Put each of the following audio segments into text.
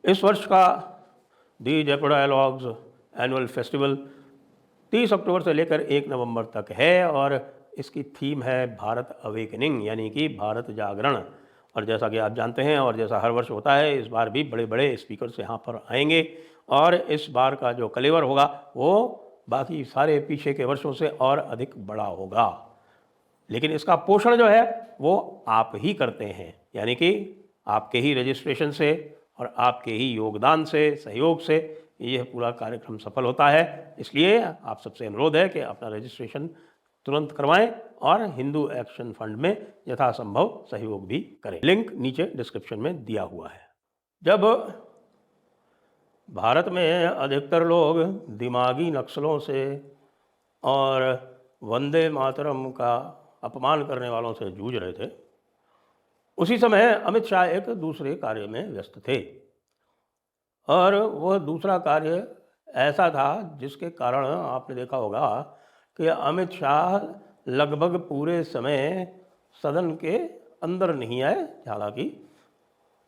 इस वर्ष का दी जयपुर डायलॉग्स एनुअल फेस्टिवल 30 अक्टूबर से लेकर 1 नवंबर तक है और इसकी थीम है भारत अवेकनिंग, यानी कि भारत जागरण। और जैसा कि आप जानते हैं और जैसा हर वर्ष होता है, इस बार भी बड़े बड़े स्पीकर्स यहाँ पर आएंगे और इस बार का जो कलेवर होगा वो बाकी सारे पीछे के वर्षों से और अधिक बड़ा होगा। लेकिन इसका पोषण जो है वो आप ही करते हैं, यानी कि आपके ही रजिस्ट्रेशन से और आपके ही योगदान से, सहयोग से यह पूरा कार्यक्रम सफल होता है। इसलिए आप सबसे अनुरोध है कि अपना रजिस्ट्रेशन तुरंत करवाएं और हिंदू एक्शन फंड में यथासंभव सहयोग भी करें। लिंक नीचे डिस्क्रिप्शन में दिया हुआ है। जब भारत में अधिकतर लोग दिमागी नक्सलों से और वंदे मातरम का अपमान करने वालों से जूझ रहे थे, उसी समय अमित शाह एक दूसरे कार्य में व्यस्त थे और वह दूसरा कार्य ऐसा था जिसके कारण आपने देखा होगा कि अमित शाह लगभग पूरे समय सदन के अंदर नहीं आए। हालांकि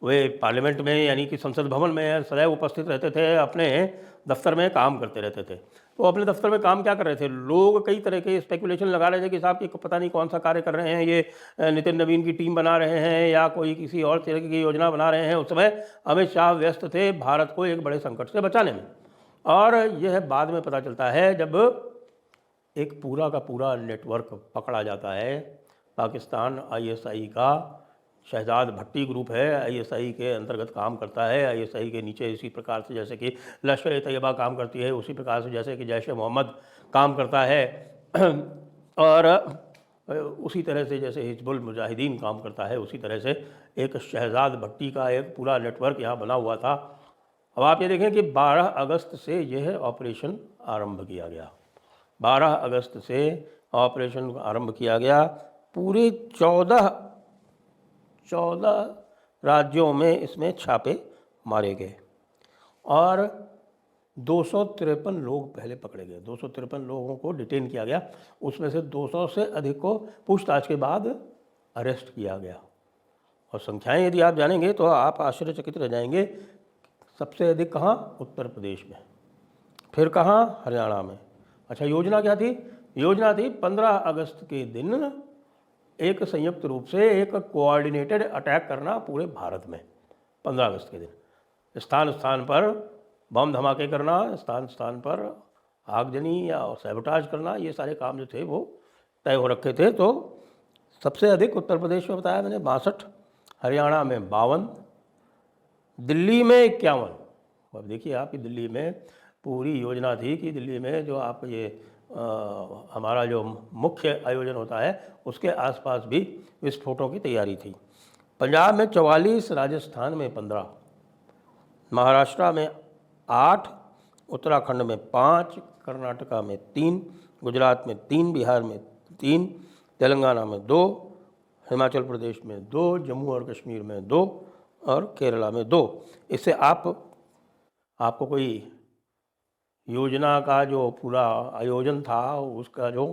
वे पार्लियामेंट में यानी कि संसद भवन में सदैव उपस्थित रहते थे, अपने दफ्तर में काम करते रहते थे। तो अपने दफ्तर में काम क्या कर रहे थे, लोग कई तरह के स्पेकुलेशन लगा रहे थे कि साहब कि पता नहीं कौन सा कार्य कर रहे हैं, ये नितिन नवीन की टीम बना रहे हैं या कोई किसी और तरह की योजना बना रहे हैं। उस समय अमित शाह व्यस्त थे भारत को एक बड़े संकट से बचाने में। और यह बाद में पता चलता है जब एक पूरा का पूरा नेटवर्क पकड़ा जाता है। पाकिस्तान आईएसआई का शहजाद भट्टी ग्रुप है, आईएसआई के अंतर्गत काम करता है। आईएसआई के नीचे इसी प्रकार से जैसे कि लश्कर ए तैयबा काम करती है, उसी प्रकार से जैसे कि जैश ए मोहम्मद काम करता है और उसी तरह से जैसे हिजबुल मुजाहिदीन काम करता है, उसी तरह से एक शहजाद भट्टी का एक पूरा नेटवर्क यहाँ बना हुआ था। अब आप ये देखें कि 12 अगस्त से यह ऑपरेशन आरंभ किया गया। 12 अगस्त से ऑपरेशन आरंभ किया गया। पूरे 14 राज्यों में इसमें छापे मारे गए और 253 लोग पहले पकड़े गए। 253 लोगों को डिटेन किया गया, उसमें से 200 से अधिक को पूछताछ के बाद अरेस्ट किया गया। और संख्याएं यदि आप जानेंगे तो आप आश्चर्यचकित रह जाएंगे। सबसे अधिक कहाँ? उत्तर प्रदेश में, फिर कहाँ? हरियाणा में। अच्छा, योजना क्या थी? योजना थी 15 अगस्त के दिन एक संयुक्त रूप से एक कोऑर्डिनेटेड अटैक करना पूरे भारत में। 15 अगस्त के दिन स्थान स्थान पर बम धमाके करना, स्थान स्थान पर आगजनी या सैबोटाज करना, ये सारे काम जो थे वो तय हो रखे थे। तो सबसे अधिक उत्तर प्रदेश में बताया मैंने 62, हरियाणा में 52, दिल्ली में 51। अब देखिए आप कि दिल्ली में पूरी योजना थी कि दिल्ली में जो आप ये हमारा जो मुख्य आयोजन होता है उसके आसपास भी विस्फोटों की तैयारी थी। पंजाब में 44, राजस्थान में 15, महाराष्ट्र में 8, उत्तराखंड में 5, कर्नाटका में 3, गुजरात में 3, बिहार में 3, तेलंगाना में 2, हिमाचल प्रदेश में 2, जम्मू और कश्मीर में 2 और केरला में 2। इससे आपको कोई योजना का जो पूरा आयोजन था, उसका जो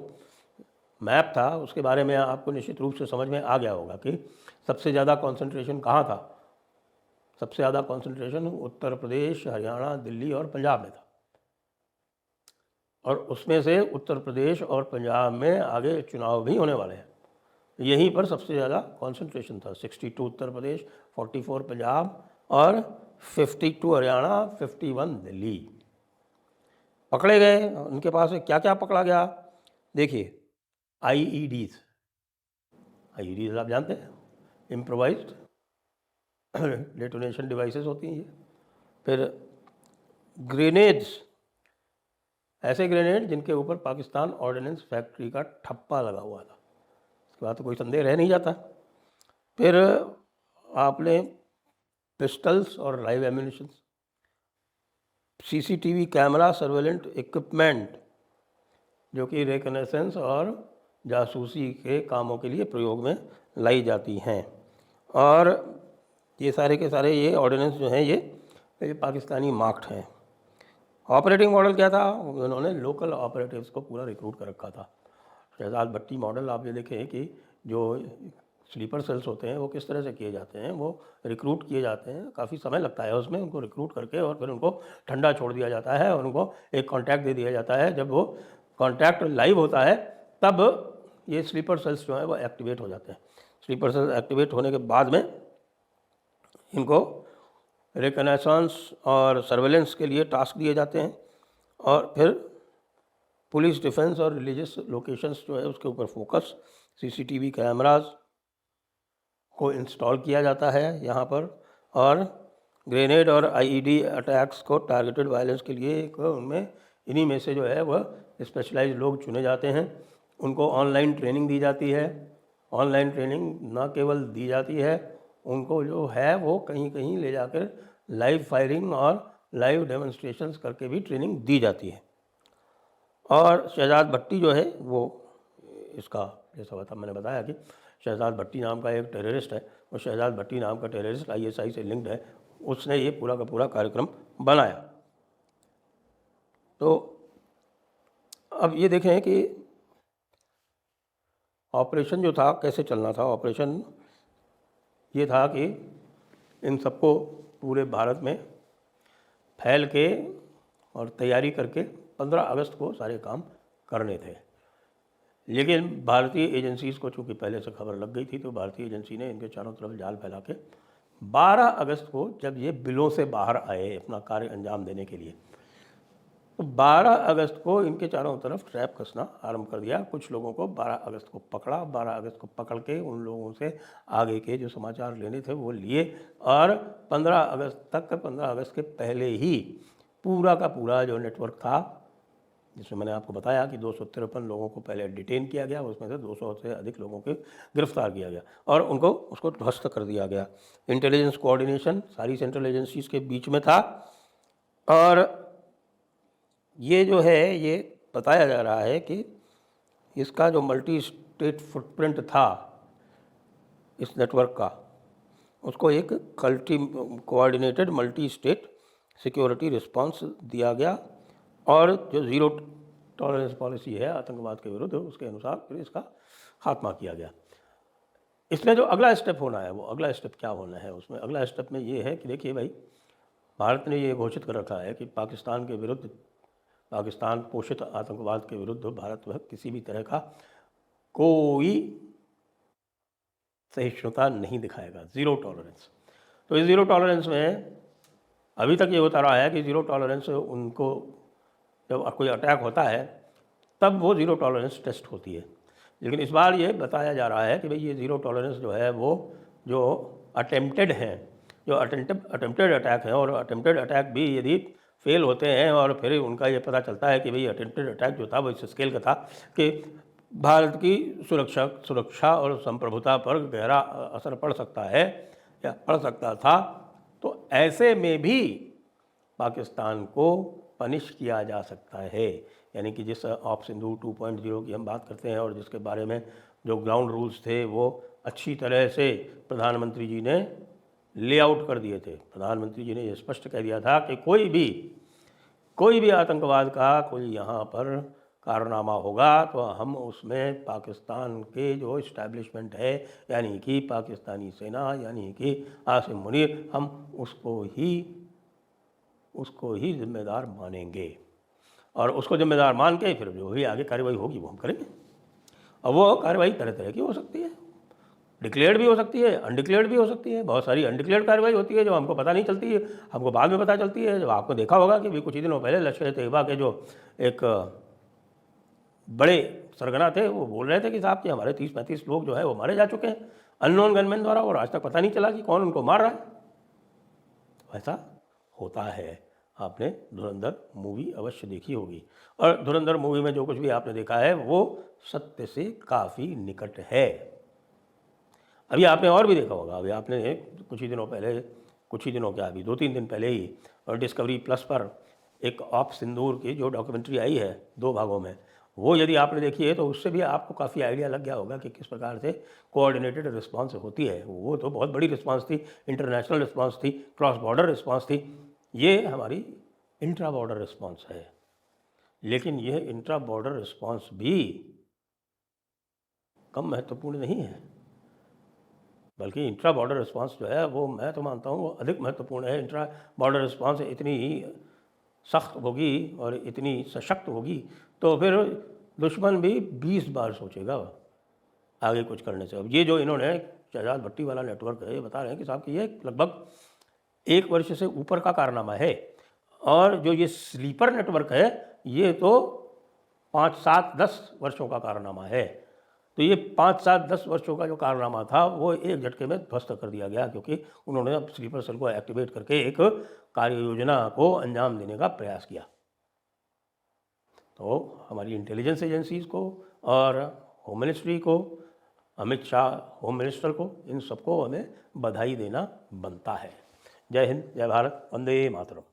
मैप था, उसके बारे में आपको निश्चित रूप से समझ में आ गया होगा कि सबसे ज़्यादा कंसंट्रेशन कहाँ था। सबसे ज़्यादा कंसंट्रेशन उत्तर प्रदेश, हरियाणा, दिल्ली और पंजाब में था। और उसमें से उत्तर प्रदेश और पंजाब में आगे चुनाव भी होने वाले हैं, यहीं पर सबसे ज़्यादा कंसंट्रेशन था। 62 उत्तर प्रदेश, 44 पंजाब और 52 हरियाणा, 51 दिल्ली पकड़े गए। उनके पास क्या क्या पकड़ा गया? देखिए, आईईडीज आप जानते हैं, इम्प्रोवाइज्ड डेटोनेशन डिवाइसेस होती हैं ये। फिर ग्रेनेड्स, ऐसे ग्रेनेड जिनके ऊपर पाकिस्तान ऑर्डिनेंस फैक्ट्री का ठप्पा लगा हुआ था, इसके बाद तो कोई संदेह रह नहीं जाता। फिर आपने पिस्टल्स और live ammunition, CCTV camera surveillant equipment जो कि रिकनेसेंस और जासूसी के कामों के लिए प्रयोग में लाई जाती हैं। और ये सारे के सारे ये ऑर्डिनेंस जो हैं ये पाकिस्तानी मार्क्ड हैं। ऑपरेटिंग मॉडल क्या था? उन्होंने लोकल ऑपरेटिव्स को पूरा रिक्रूट कर रखा था। शहजाद भट्टी मॉडल आप ये देखें कि जो स्लीपर सेल्स होते हैं वो किस तरह से किए जाते हैं, वो रिक्रूट किए जाते हैं, काफ़ी समय लगता है उसमें, उनको रिक्रूट करके और फिर उनको ठंडा छोड़ दिया जाता है और उनको एक कॉन्टैक्ट दे दिया जाता है। जब वो कॉन्टैक्ट लाइव होता है तब ये स्लीपर सेल्स जो है वो एक्टिवेट हो जाते हैं। स्लीपर सेल्स एक्टिवेट होने के बाद में इनको रिकनेसेंस और सर्वेलेंस के लिए टास्क दिए जाते हैं और फिर पुलिस, डिफेंस और रिलीजियस लोकेशंस जो है उसके ऊपर फोकस, सीसीटीवी कैमरास को इंस्टॉल किया जाता है यहाँ पर, और ग्रेनेड और आईईडी अटैक्स को टारगेटेड वायलेंस के लिए एक उनमें इन्हीं में से जो है वह स्पेशलाइज्ड लोग चुने जाते हैं। उनको ऑनलाइन ट्रेनिंग दी जाती है। ऑनलाइन ट्रेनिंग न केवल दी जाती है, उनको जो है वो कहीं कहीं ले जाकर लाइव फायरिंग और लाइव डेमोन्स्ट्रेशंस करके भी ट्रेनिंग दी जाती है। और शहजाद भट्टी जो है वो इसका, जैसा था मैंने बताया कि शहजाद भट्टी नाम का एक टेररिस्ट है, और शहजाद भट्टी नाम का टेररिस्ट आईएसआई से लिंक्ड है, उसने ये पूरा का पूरा कार्यक्रम बनाया। तो अब ये देखें कि ऑपरेशन जो था कैसे चलना था। ऑपरेशन ये था कि इन सबको पूरे भारत में फैल के और तैयारी करके 15 अगस्त को सारे काम करने थे। लेकिन भारतीय एजेंसीज़ को चूँकि पहले से खबर लग गई थी, तो भारतीय एजेंसी ने इनके चारों तरफ जाल फैला के 12 अगस्त को जब ये बिलों से बाहर आए अपना कार्य अंजाम देने के लिए, तो 12 अगस्त को इनके चारों तरफ ट्रैप कसना आरंभ कर दिया। कुछ लोगों को 12 अगस्त को पकड़ा, 12 अगस्त को पकड़ के उन लोगों से आगे के जो समाचार लेने थे वो लिए, और 15 अगस्त तक, 15 अगस्त के पहले ही पूरा का पूरा जो नेटवर्क था, जिसमें मैंने आपको बताया कि 253 लोगों को पहले डिटेन किया गया, उसमें से 200 से अधिक लोगों को गिरफ्तार किया गया और उनको उसको ध्वस्त कर दिया गया। इंटेलिजेंस कोऑर्डिनेशन सारी सेंट्रल एजेंसीज के बीच में था, और ये जो है ये बताया जा रहा है कि इसका जो मल्टी स्टेट फुटप्रिंट था इस नेटवर्क का, उसको एक coordinated multi state security response दिया गया, और जो ज़ीरो टॉलरेंस पॉलिसी है आतंकवाद के विरुद्ध, उसके अनुसार फिर इसका खात्मा किया गया। इसमें जो अगला स्टेप होना है, वो अगला स्टेप क्या होना है, उसमें अगला स्टेप में ये है कि देखिए भाई, भारत ने ये घोषित कर रखा है कि पाकिस्तान के विरुद्ध, पाकिस्तान पोषित आतंकवाद के विरुद्ध भारत वह किसी भी तरह का कोई सहिष्णुता नहीं दिखाएगा, ज़ीरो टॉलरेंस। तो इस ज़ीरो टॉलरेंस में अभी तक ये होता रहा है कि ज़ीरो टॉलरेंस उनको जब कोई अटैक होता है तब वो ज़ीरो टॉलरेंस टेस्ट होती है, लेकिन इस बार ये बताया जा रहा है कि भाई ये ज़ीरो टॉलरेंस जो है वो जो अटेम्प्टेड हैं, जो अटेम्प्टेड अटैक है, और अटेम्प्टेड अटैक भी यदि फेल होते हैं और फिर उनका ये पता चलता है कि भाई अटेम्प्टेड अटैक जो था वो इस स्केल का था कि भारत की सुरक्षा और संप्रभुता पर गहरा असर पड़ सकता है या पड़ सकता था, तो ऐसे में भी पाकिस्तान को पनिश किया जा सकता है। यानी कि जिस ऑप सिंधु 2.0 की हम बात करते हैं और जिसके बारे में जो ग्राउंड रूल्स थे वो अच्छी तरह से प्रधानमंत्री जी ने लेआउट कर दिए थे। प्रधानमंत्री जी ने ये स्पष्ट कह दिया था कि कोई भी आतंकवाद का कोई यहाँ पर कारनामा होगा तो हम उसमें पाकिस्तान के जो इस्टेब्लिशमेंट है, यानी कि पाकिस्तानी सेना, यानी कि आसिम मुनीर, हम उसको ही जिम्मेदार मानेंगे, और उसको जिम्मेदार मान के फिर जो भी आगे कार्रवाई होगी वो हम करेंगे। और वो कार्रवाई तरह तरह की हो सकती है, डिक्लेयर्ड भी हो सकती है, अनडिक्लेयर्ड भी हो सकती है। बहुत सारी अनडिक्लेयर्ड कार्रवाई होती है जो हमको पता नहीं चलती है, हमको बाद में पता चलती है। जब आपको देखा होगा कि भी कुछ ही दिनों पहले लश्कर तैयबा के जो एक बड़े सरगना थे वो बोल रहे थे कि साहब कि हमारे 30-35 लोग जो है वो मारे जा चुके हैं अननोन गनमैन द्वारा, और आज तक पता नहीं चला कि कौन उनको मार रहा है। ऐसा होता है। आपने धुरंधर मूवी अवश्य देखी होगी, और धुरंधर मूवी में जो कुछ भी आपने देखा है वो सत्य से काफ़ी निकट है। अभी आपने और भी देखा होगा, अभी आपने कुछ ही दिनों क्या, अभी 2-3 दिन पहले ही और डिस्कवरी प्लस पर एक ऑप सिंदूर की जो डॉक्यूमेंट्री आई है 2 भागों में, वो यदि आपने देखी है तो उससे भी आपको काफ़ी आइडिया लग गया होगा कि किस प्रकार से कोऑर्डिनेटेड रिस्पांस होती है। वो तो बहुत बड़ी रिस्पांस थी, इंटरनेशनल रिस्पांस थी, क्रॉस बॉर्डर रिस्पांस थी। ये हमारी इंट्रा बॉर्डर रिस्पांस है, लेकिन यह इंट्रा बॉर्डर रिस्पांस भी कम महत्वपूर्ण नहीं है। बल्कि इंट्रा बॉर्डर रिस्पांस जो है वो मैं तो मानता हूँ वो अधिक महत्वपूर्ण है। इंट्रा बॉर्डर रिस्पांस इतनी सख्त होगी और इतनी सशक्त होगी तो फिर दुश्मन भी 20 बार सोचेगा आगे कुछ करने से। अब ये जो इन्होंने शहजाद भट्टी वाला नेटवर्क है, ये बता रहे हैं कि साहब कि ये लगभग 1 वर्ष से ऊपर का कारनामा है, और जो ये स्लीपर नेटवर्क है ये तो 5, 7, 10 वर्षों का कारनामा है। तो ये 5, 7, 10 वर्षों का जो कारनामा था वो एक झटके में ध्वस्त कर दिया गया, क्योंकि उन्होंने अब स्लीपर सेल को एक्टिवेट करके एक कार्य योजना को अंजाम देने का प्रयास किया। तो हमारी इंटेलिजेंस एजेंसीज़ को और होम मिनिस्ट्री को, अमित शाह होम मिनिस्टर को, इन सबको हमें बधाई देना बनता है। जय हिंद, जय भारत, वंदे मातरम।